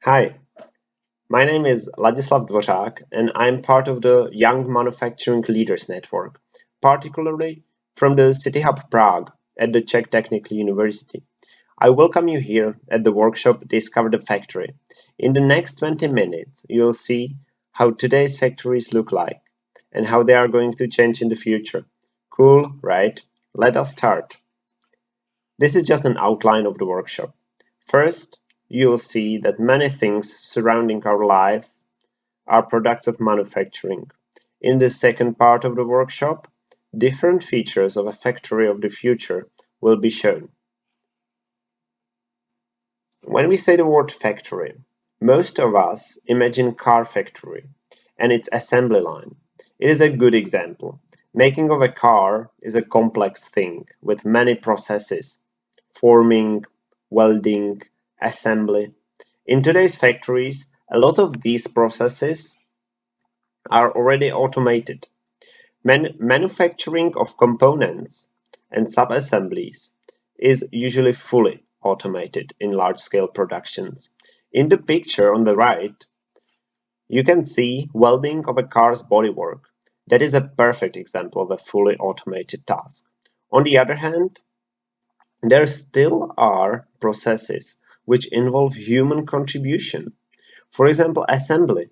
Hi, my name is Ladislav Dvořák, and I'm part of the Young Manufacturing Leaders Network, particularly from the City Hub Prague at the Czech Technical University. I welcome you here at the workshop Discover the Factory. In the next 20 minutes, you'll see how today's factories look like and how they are going to change in the future. Cool, right? Let us start. This is just an outline of the workshop. First, you'll see that many things surrounding our lives are products of manufacturing. In the second part of the workshop, different features of a factory of the future will be shown. When we say the word factory, most of us imagine car factory and its assembly line. It is a good example. Making of a car is a complex thing with many processes: forming, welding, assembly. In today's factories, a lot of these processes are already automated. Manufacturing of components and sub-assemblies is usually fully automated in large-scale productions. In the picture on the right, you can see welding of a car's bodywork. That is a perfect example of a fully automated task. On the other hand, there still are processes which involve human contribution. For example, assembly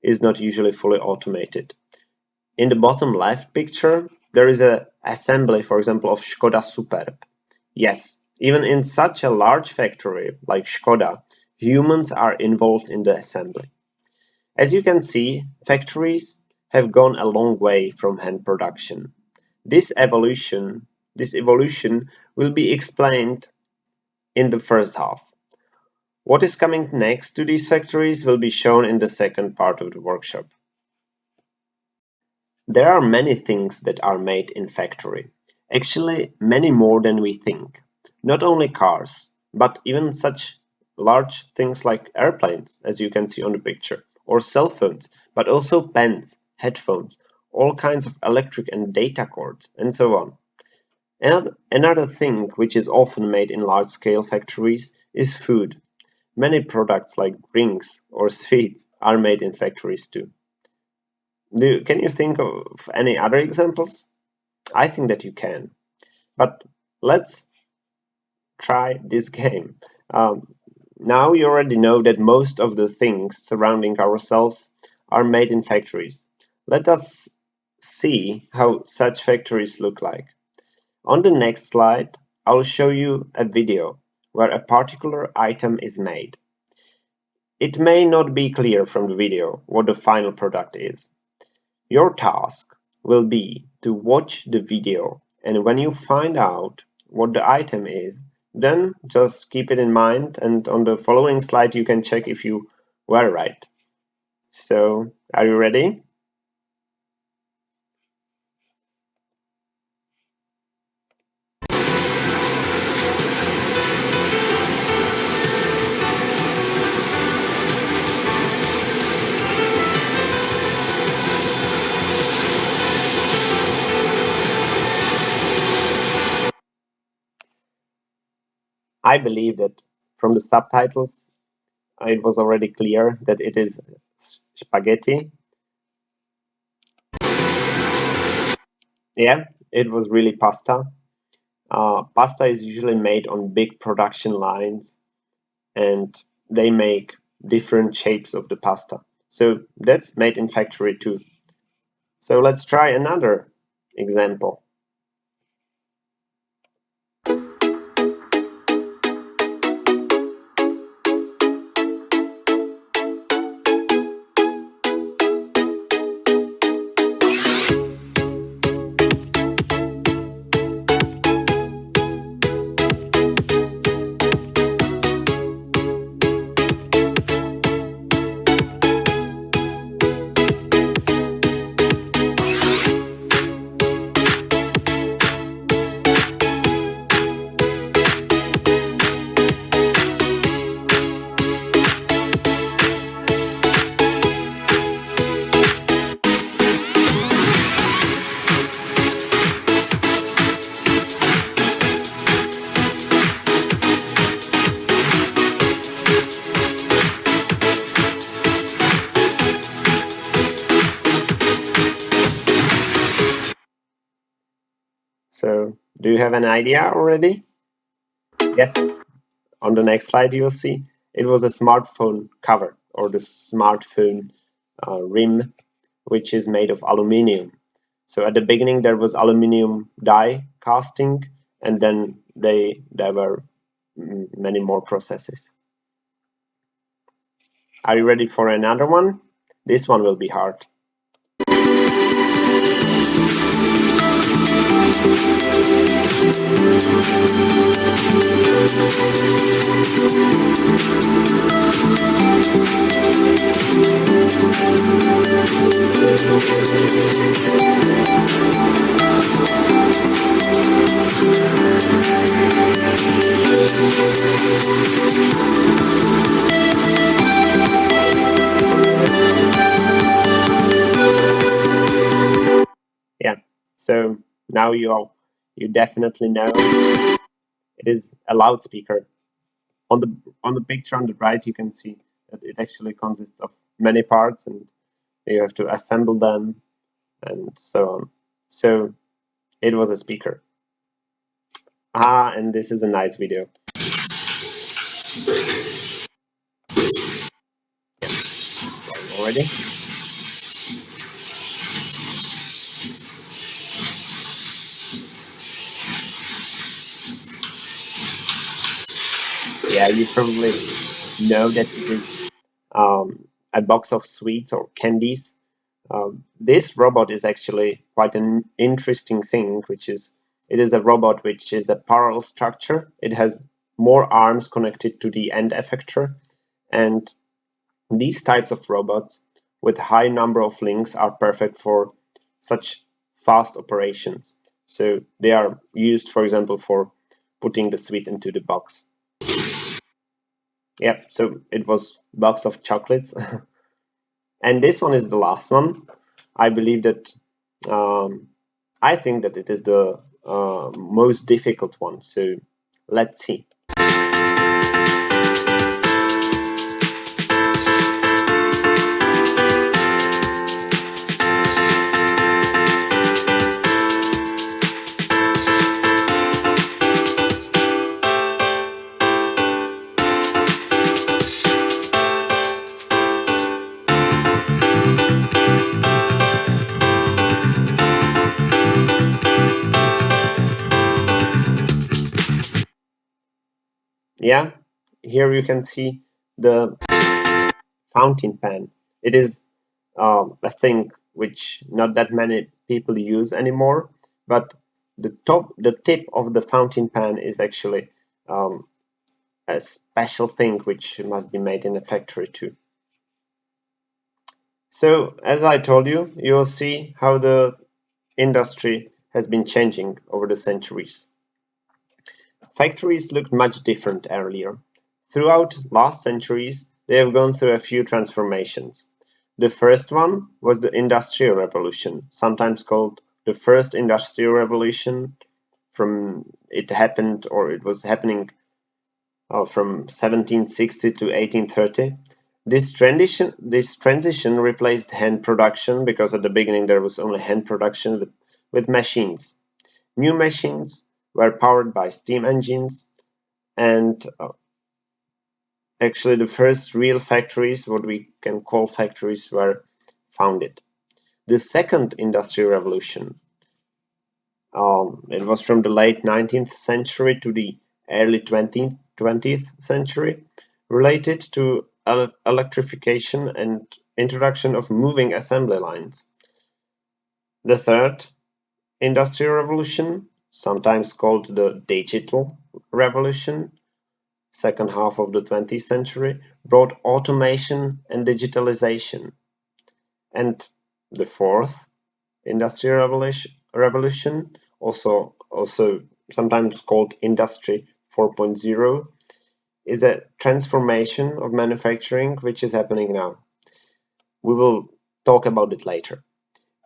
is not usually fully automated. In the bottom left picture, there is an assembly, for example, of Škoda Superb. Yes, even in such a large factory like Škoda, humans are involved in the assembly. As you can see, factories have gone a long way from hand production. This evolution will be explained in the first half. What is coming next to these factories will be shown in the second part of the workshop. There are many things that are made in factory. Actually, many more than we think. Not only cars, but even such large things like airplanes, as you can see on the picture, or cell phones, but also pens, headphones, all kinds of electric and data cords, and so on. Another thing which is often made in large-scale factories is food. Many products like drinks or sweets are made in factories too. Can you think of any other examples? I think that you can. But let's try this game. Now you already know that most of the things surrounding ourselves are made in factories. Let us see how such factories look like. On the next slide, I'll show you a video where a particular item is made. It may not be clear from the video what the final product is. Your task will be to watch the video, and when you find out what the item is, then just keep it in mind, and on the following slide you can check if you were right. So, are you ready? I believe that from the subtitles it was already clear that it is spaghetti. Yeah, it was really pasta. Pasta is usually made on big production lines, and they make different shapes of the pasta. So that's made in factory too. So let's try another example. Do you have an idea already? Yes, on the next slide you will see it was a smartphone cover or the smartphone rim, which is made of aluminium. So at the beginning there was aluminium die casting, and then there were many more processes. Are you ready for another one? This one will be hard. Yeah, so now you definitely know it is a loudspeaker. On the picture on the right, you can see that it actually consists of many parts, and you have to assemble them and so on. So it was a speaker. And this is a nice video. Already? Yeah, you probably know that it is a box of sweets or candies. This robot is actually quite an interesting thing, which is it is a robot which is a parallel structure. It has more arms connected to the end effector, and these types of robots with high number of links are perfect for such fast operations. So they are used, for example, for putting the sweets into the box. Yep, so it was box of chocolates. And this one is the last one. I believe that I think that it is the most difficult one. So let's see. Yeah, here you can see the fountain pen. It is a thing which not that many people use anymore, but the tip of the fountain pen is actually a special thing which must be made in a factory too. So as I told you, you will see how the industry has been changing over the centuries. Factories looked much different earlier. Throughout last centuries, they have gone through a few transformations. The first one was the Industrial Revolution, sometimes called the First Industrial Revolution. It happened, or it was happening from 1760 to 1830. This transition replaced hand production, because at the beginning there was only hand production, with machines. New machines were powered by steam engines, and actually the first real factories, what we can call factories, were founded. The second industrial revolution, it was from the late 19th century to the early 20th century, related to electrification and introduction of moving assembly lines. The third industrial revolution, sometimes called the digital revolution, second half of the 20th century, brought automation and digitalization. And the fourth industrial revolution, also sometimes called Industry 4.0, is a transformation of manufacturing which is happening now. We will talk about it later.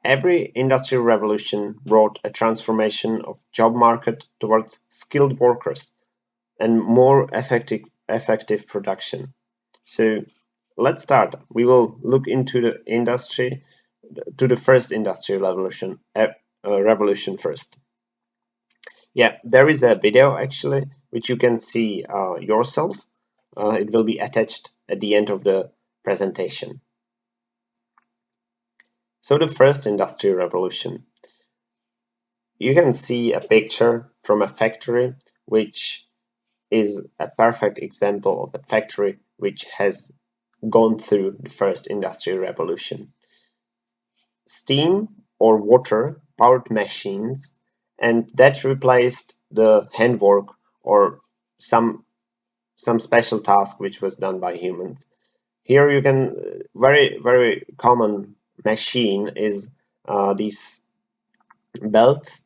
Every industrial revolution brought a transformation of job market towards skilled workers and more effective production. So let's start. We will look into the first industrial revolution first. Yeah, there is a video actually which you can see yourself. It will be attached at the end of the presentation. So the first industrial revolution. You can see a picture from a factory which is a perfect example of a factory which has gone through the first industrial revolution. Steam or water powered machines, and that replaced the handwork or some special task which was done by humans. Here you can very common machine is these belts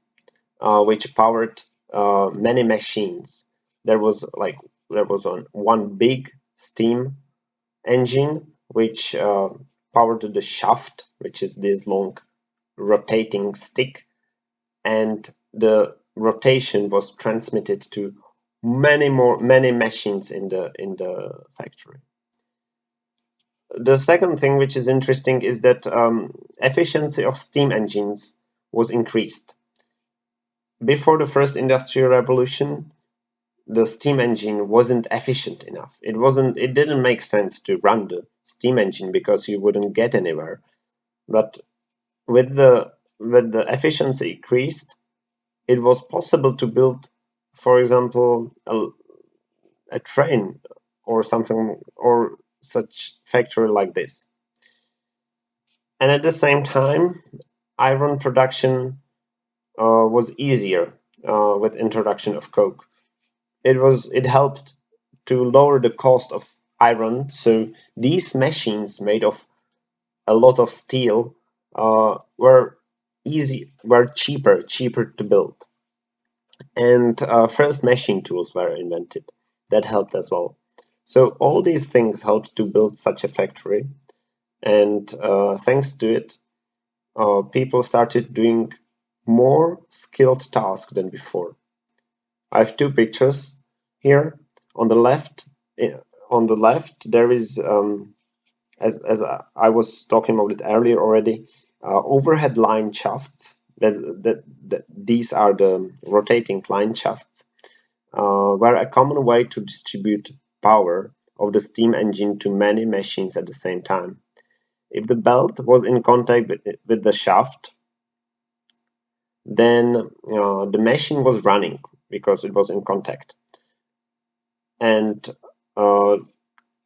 which powered many machines. There was one big steam engine which powered the shaft, which is this long rotating stick, and the rotation was transmitted to many machines in the factory. The second thing which is interesting is that efficiency of steam engines was increased. Before the first industrial revolution, the steam engine wasn't efficient enough. It didn't make sense to run the steam engine because you wouldn't get anywhere. But with the efficiency increased, it was possible to build, for example, a train or something or such factory like this. And at the same time, iron production was easier with introduction of coke. It helped to lower the cost of iron. So these machines made of a lot of steel were cheaper to build. And first machine tools were invented. That helped as well. So all these things helped to build such a factory. And thanks to it, people started doing more skilled tasks than before. I have two pictures here. On the left, there is, as I was talking about it earlier already, overhead line shafts. These are the rotating line shafts, were a common way to distribute power of the steam engine to many machines at the same time. If the belt was in contact with the shaft, then the machine was running because it was in contact. And uh,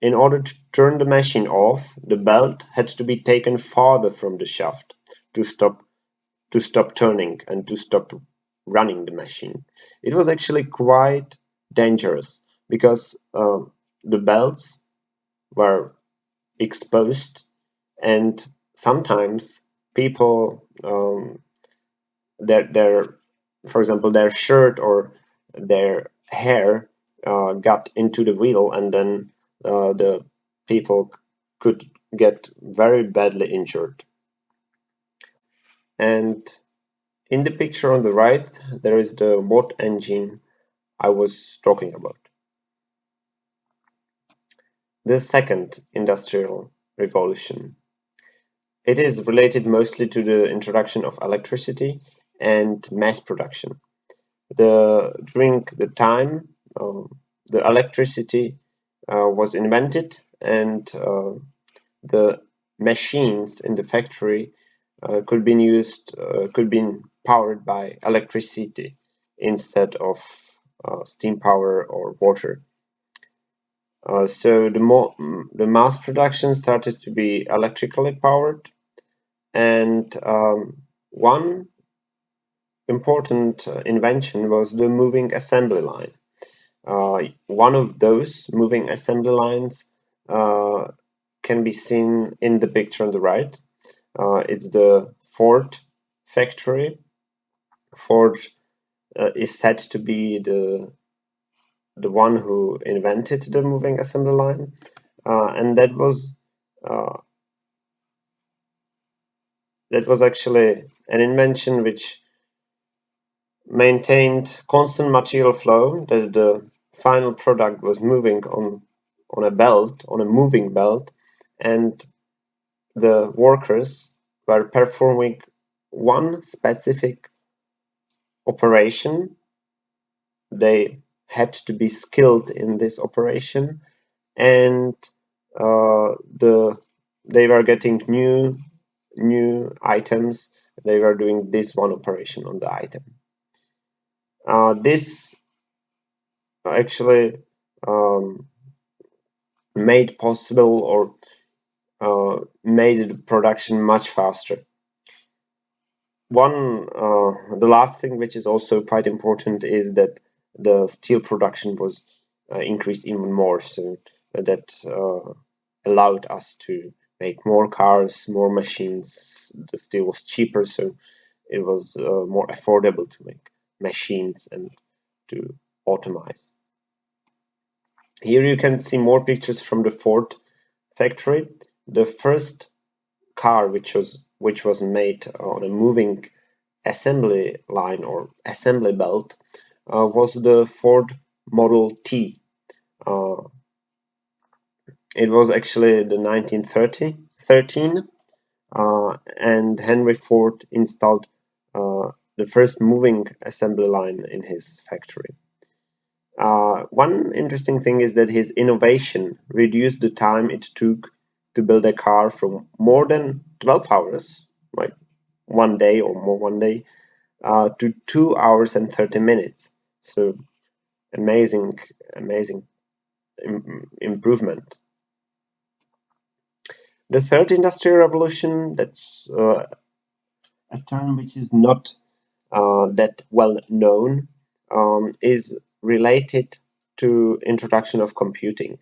in order to turn the machine off, the belt had to be taken farther from the shaft to stop turning and to stop running the machine. It was actually quite dangerous because the belts were exposed, and sometimes people their for example their shirt or their hair got into the wheel, and then the people could get very badly injured. And in the picture on the right, there is the Watt engine I was talking about. The second industrial revolution. It is related mostly to the introduction of electricity and mass production. During the time, the electricity was invented, and the machines in the factory could be powered by electricity instead of steam power or water. So the mass production started to be electrically powered, and one important invention was the moving assembly line. One of those moving assembly lines uh, can be seen in the picture on the right. It's the Ford factory. Ford is said to be the one who invented the moving assembly line, and uh, that was actually an invention which maintained constant material flow, that the final product was moving on a moving belt, and the workers were performing one specific operation they had to be skilled in this operation, and they were getting new items. They were doing this one operation on the item. This actually um, made possible or made the production much faster. The last thing which is also quite important is that the steel production was increased even more, so that allowed us to make more cars, more machines. The steel was cheaper, so it was more affordable to make machines and to automize. Here you can see more pictures from the Ford factory. The first car which was made on a moving assembly line or assembly belt was the Ford Model T. It was actually the 1913, and Henry Ford installed the first moving assembly line in his factory. One interesting thing is that his innovation reduced the time it took to build a car from more than 12 hours, like one day or more one day, to 2 hours and 30 minutes. So amazing improvement. The third industrial revolution, that's a term which is not that well known, is related to introduction of computing.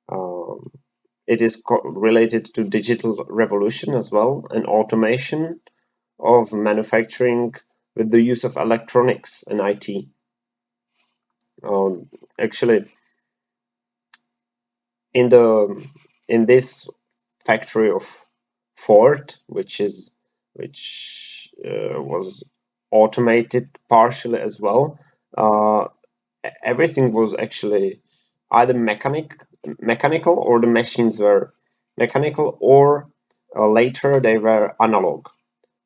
Um, it is related to digital revolution as well, and automation of manufacturing with the use of electronics and IT. Actually, in the in this factory of Ford, which was automated partially as well, everything was actually either mechanical, or the machines were mechanical, or later they were analog.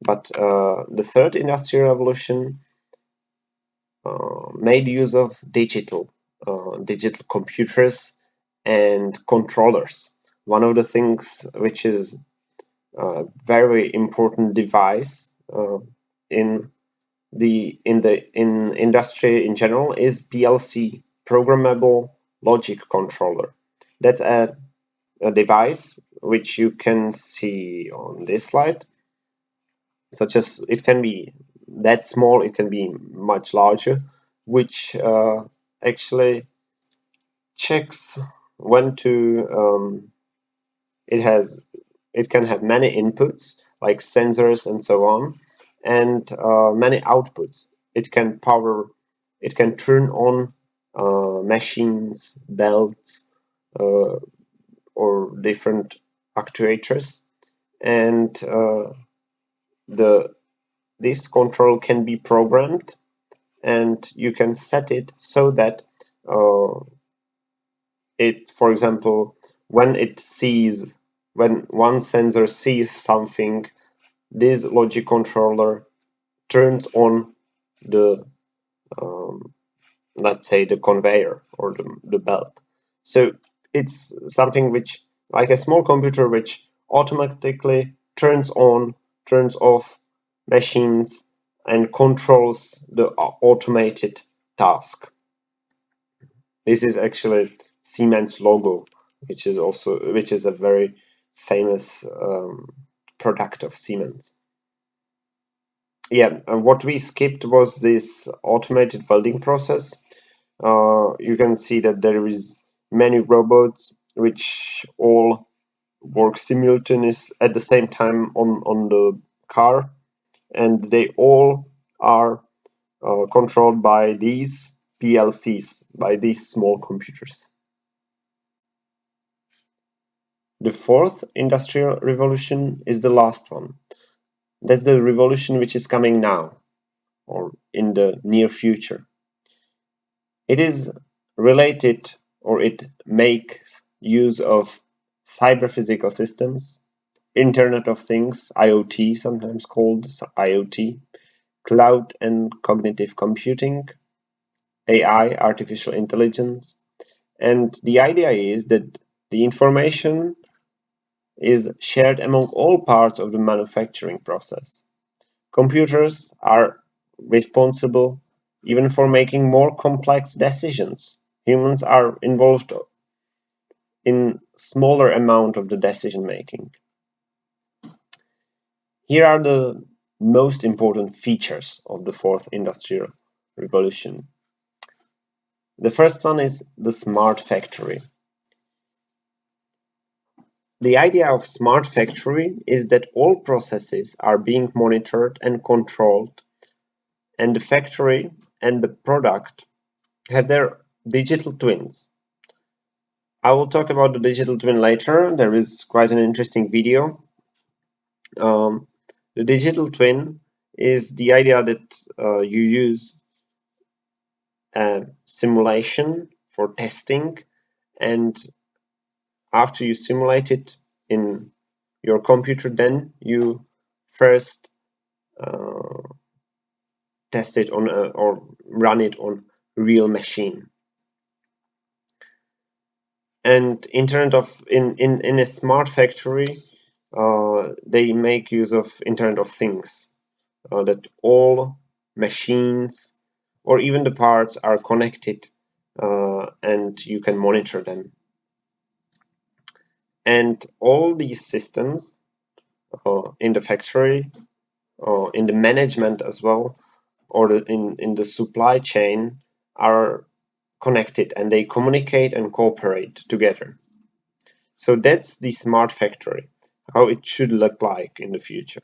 But the third industrial revolution made use of digital computers and controllers. One of the things which is a very important device in in industry in general is PLC, programmable logic controller. That's a device which you can see on this slide, such as it can be that small, it can be much larger, which actually checks when to it can have many inputs like sensors and so on, and many outputs. It can turn on machines, belts, uh, or different actuators, and the this control can be programmed, and you can set it so that for example, when one sensor sees something, this logic controller turns on the let's say the conveyor or the belt. So it's something which, like a small computer, which automatically turns on, turns off machines and controls the automated task. This is actually Siemens logo, which is a very famous product of Siemens. Yeah, what we skipped was this automated welding process. You can see that there is many robots which all work simultaneous at the same time on the car, and they all are controlled by these PLCs, by these small computers. The fourth industrial revolution is the last one. That's the revolution which is coming now, or in the near future. It is related, or it makes use of cyber physical systems, Internet of Things, IoT, sometimes called IoT, cloud and cognitive computing, AI, artificial intelligence. And the idea is that the information is shared among all parts of the manufacturing process. Computers are responsible even for making more complex decisions. Humans are involved in smaller amount of the decision making. Here are the most important features of the fourth industrial revolution. The first one is the smart factory. The idea of smart factory is that all processes are being monitored and controlled, and the factory and the product have their digital twins. I will talk about the digital twin later. There is quite an interesting video. The digital twin is the idea that you use a simulation for testing, and after you simulate it in your computer, then you first uh, test it on or run it on real machine. And Internet of in a smart factory, they make use of Internet of Things, that all machines or even the parts are connected, and you can monitor them. And all these systems in the factory, in the management as well, or in the supply chain are connected and they communicate and cooperate together. So that's the smart factory, how it should look like in the future.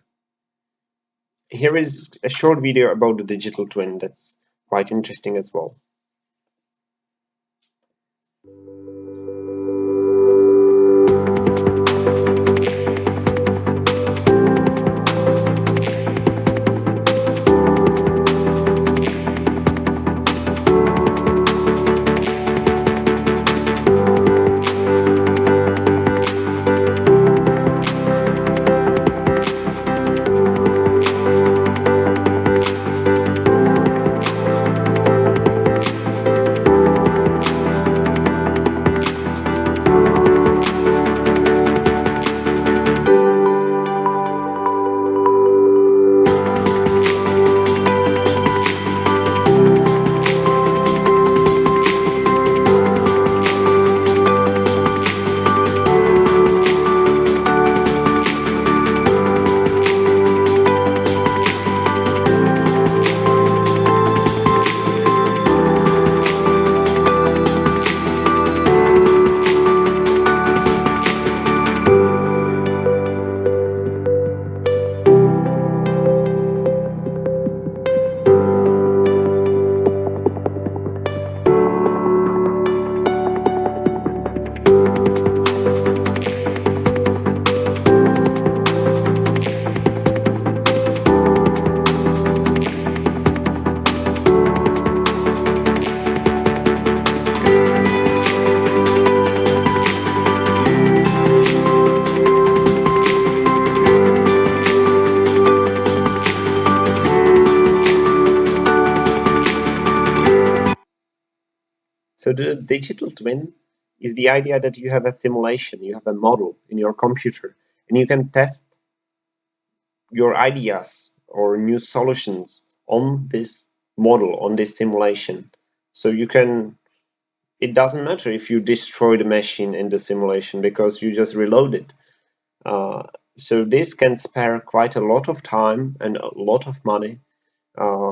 Here is a short video about the digital twin that's quite interesting as well. So the digital twin is the idea that you have a simulation, you have a model in your computer, and you can test your ideas or new solutions on this model, on this simulation. So you can, it doesn't matter if you destroy the machine in the simulation because you just reload it. So this can spare quite a lot of time and a lot of money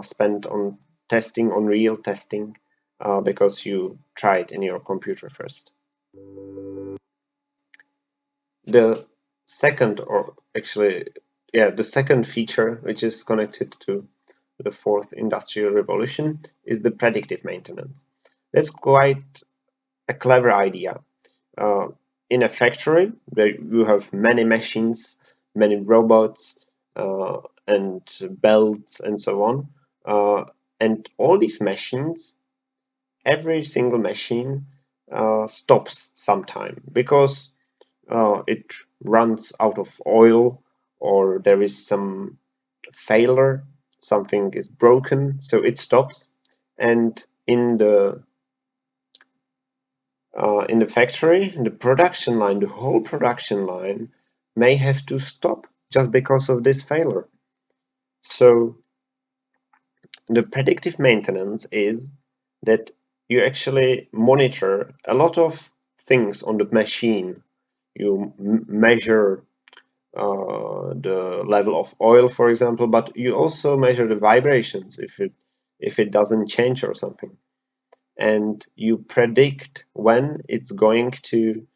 spent on testing, on real testing, because you try it in your computer first. The second, or actually, yeah, the second feature which is connected to the fourth industrial revolution is the predictive maintenance. That's quite a clever idea. In a factory where you have many machines, many robots, and belts and so on, and all these machines, every single machine stops sometime because it runs out of oil or there is some failure, something is broken, so it stops. And in the factory, the production line, the whole production line may have to stop just because of this failure. So the predictive maintenance is that you actually monitor a lot of things on the machine. You measure the level of oil, for example, but you also measure the vibrations if it doesn't change or something, and you predict when it's going to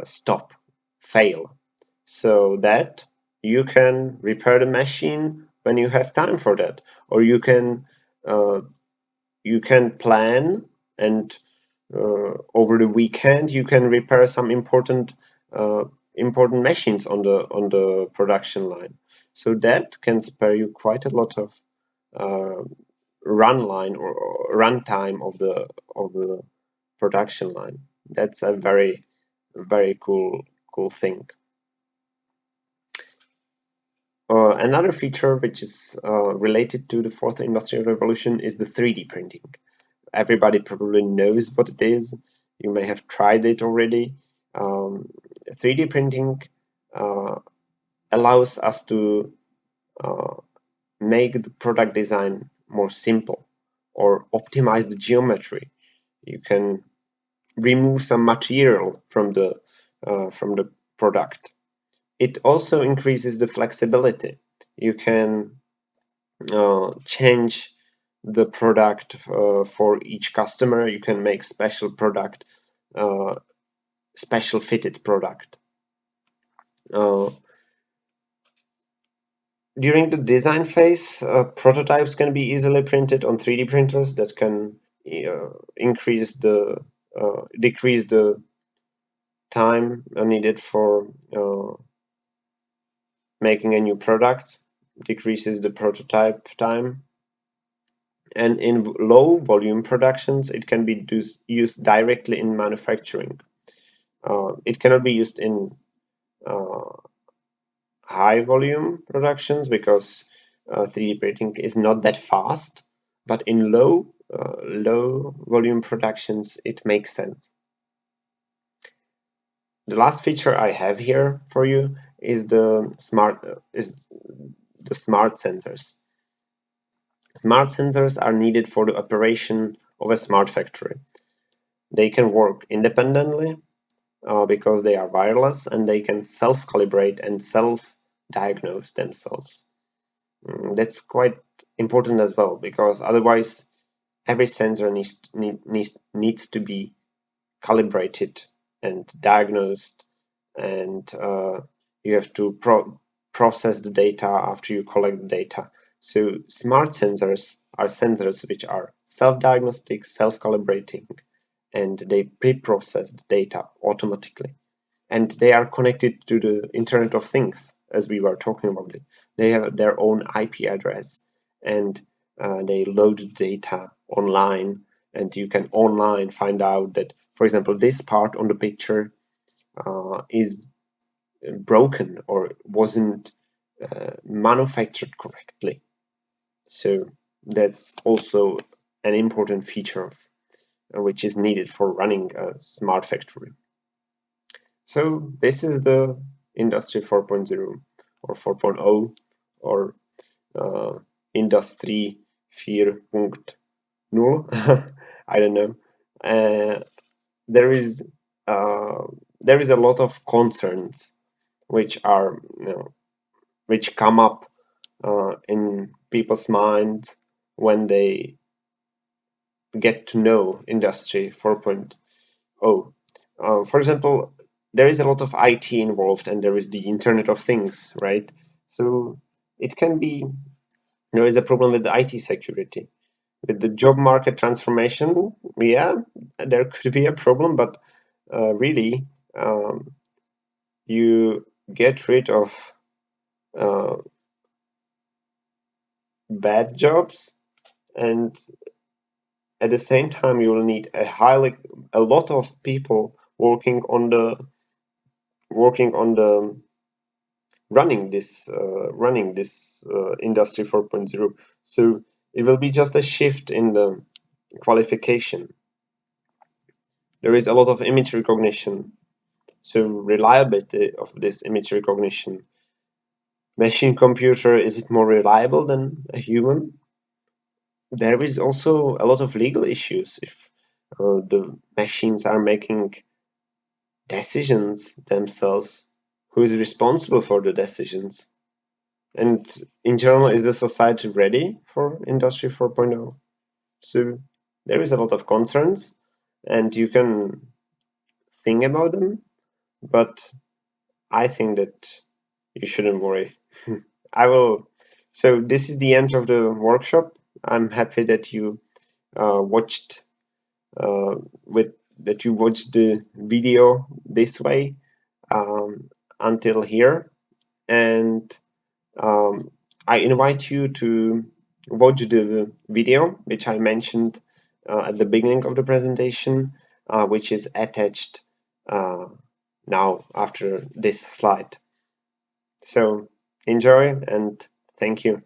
stop, fail, so that you can repair the machine when you have time for that, or uh, you can plan, and over the weekend you can repair some uh, important machines on the production line. So that can spare you quite a lot of uh, run line or run time of the production line. That's a very cool thing. Another feature which is related to the fourth industrial revolution is the 3D printing. Everybody probably knows what it is. You may have tried it already. Um, 3D printing uh, allows us to uh, make the product design more simple or optimize the geometry. You can remove some material from the product. It also increases the flexibility. You can change the product for each customer. You can make special product, uh, special fitted product. Uh, During the design phase, prototypes can be easily printed on 3D printers that can increase the decrease the time needed for making a new product, decreases the prototype time. And in low volume productions, it can be used directly in manufacturing. It cannot be used in uh, high volume productions because 3D printing is not that fast, but in low volume productions, it makes sense. The last feature I have here for you is the smart sensors. Smart sensors are needed for the operation of a smart factory. They can work independently because they are wireless, and they can self-calibrate and self-diagnose themselves. That's quite important as well, because otherwise every sensor needs to be calibrated and diagnosed, and you have to process the data after you collect the data. So smart sensors are sensors which are self-diagnostic, self-calibrating, and they pre-process the data automatically. And they are connected to the Internet of Things, as we were talking about it. They have their own IP address, and they load data online, and you can online find out that, for example, this part on the picture is broken or wasn't manufactured correctly. So that's also an important feature which is needed for running a smart factory. So this is the Industry 4.0 or 4.0 or uh, Industry 4.0. I don't know. Uh, there is uh, there is a lot of concerns which are which come up in people's minds when they get to know Industry 4.0. For example, there is a lot of IT involved, and there is the Internet of Things, right? So it can be there is a problem with the IT security. With the job market transformation, yeah, there could be a problem, but really, you get rid of uh, bad jobs, and at the same time, you will need a lot of people working on the running this Industry 4.0. So it will be just a shift in the qualification. There is a lot of image recognition, so reliability of this image recognition. Machine computer, is it more reliable than a human? There is also a lot of legal issues if the machines are making decisions themselves. Who is responsible for the decisions? And in general, is the society ready for Industry 4.0? So there is a lot of concerns, and you can think about them, but I think that you shouldn't worry. I will. So this is the end of the workshop. I'm happy that you watched uh, with that you watched the video this way until here, and um, I invite you to watch the video which I mentioned at the beginning of the presentation, which is attached uh, now after this slide. So enjoy and thank you.